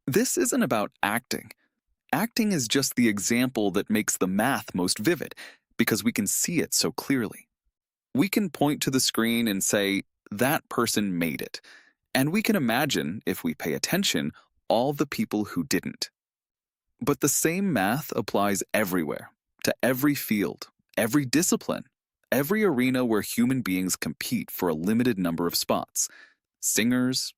This isn't about acting. Acting is just the example that makes the math most vivid because we can see it so clearly. We can point to the screen and say, that person made it. And we can imagine, if we pay attention, all the people who didn't. But the same math applies everywhere, to every field, every discipline, every arena where human beings compete for a limited number of spots. Singers.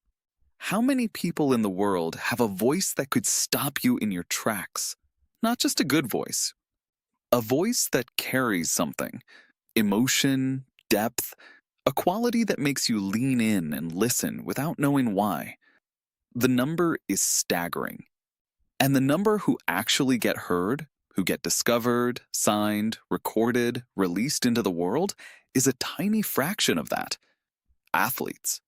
How many people in the world have a voice that could stop you in your tracks? Not just a good voice. A voice that carries something. Emotion, depth, a quality that makes you lean in and listen without knowing why. The number is staggering. And the number who actually get heard, who get discovered, signed, recorded, released into the world, is a tiny fraction of that. Athletes.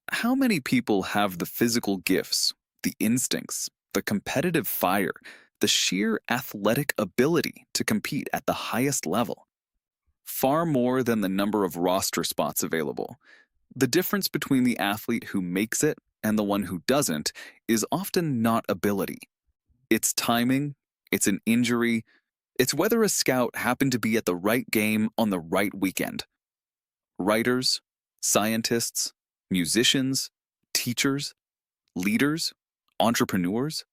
How many people have the physical gifts, the instincts, the competitive fire, the sheer athletic ability to compete at the highest level? Far more than the number of roster spots available. The difference between the athlete who makes it and the one who doesn't is often not ability. It's timing, it's an injury, it's whether a scout happened to be at the right game on the right weekend. Writers, scientists, musicians, teachers, leaders, entrepreneurs.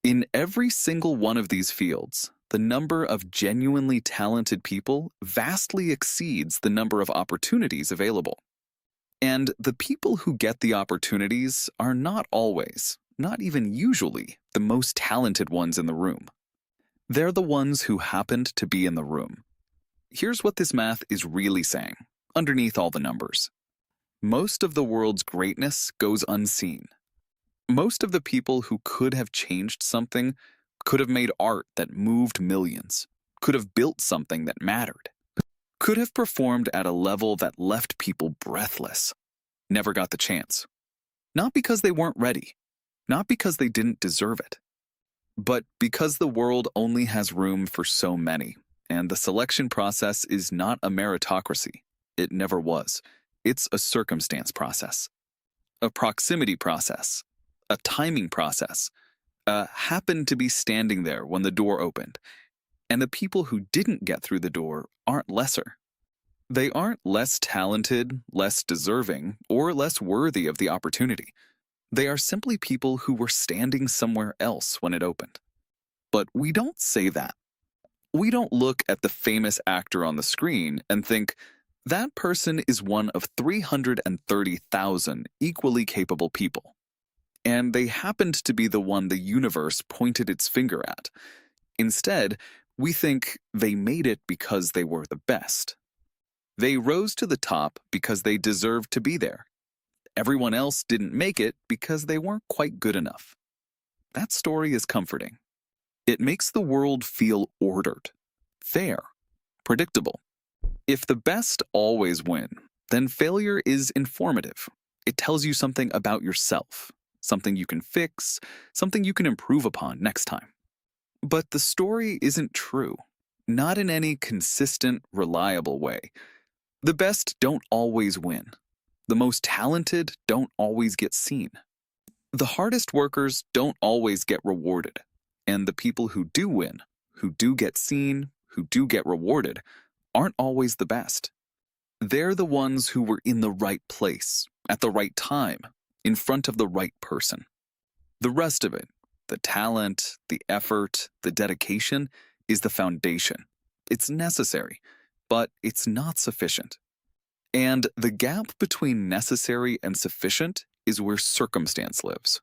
In every single one of these fields, the number of genuinely talented people vastly exceeds the number of opportunities available. And the people who get the opportunities are not always, not even usually, the most talented ones in the room. They're the ones who happened to be in the room. Here's what this math is really saying, underneath all the numbers. Most of the world's greatness goes unseen. Most of the people who could have changed something could have made art that moved millions, could have built something that mattered, could have performed at a level that left people breathless, never got the chance. Not because they weren't ready, not because they didn't deserve it, but because the world only has room for so many, and the selection process is not a meritocracy. It never was. It's a circumstance process, a proximity process, a timing process, happened to be standing there when the door opened. And the people who didn't get through the door aren't lesser. They aren't less talented, less deserving, or less worthy of the opportunity. They are simply people who were standing somewhere else when it opened. But we don't say that. We don't look at the famous actor on the screen and think, that person is one of 330,000 equally capable people. And they happened to be the one the universe pointed its finger at. Instead, we think they made it because they were the best. They rose to the top because they deserved to be there. Everyone else didn't make it because they weren't quite good enough. That story is comforting. It makes the world feel ordered, fair, predictable. If the best always win, then failure is informative. It tells you something about yourself, something you can fix, something you can improve upon next time. But the story isn't true, not in any consistent, reliable way. The best don't always win. The most talented don't always get seen. The hardest workers don't always get rewarded. And the people who do win, who do get seen, who do get rewarded, aren't always the best. They're the ones who were in the right place, at the right time, in front of the right person. The rest of it, the talent, the effort, the dedication, is the foundation. It's necessary, but it's not sufficient. And the gap between necessary and sufficient is where circumstance lives.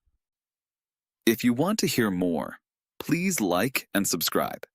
If you want to hear more, please like and subscribe.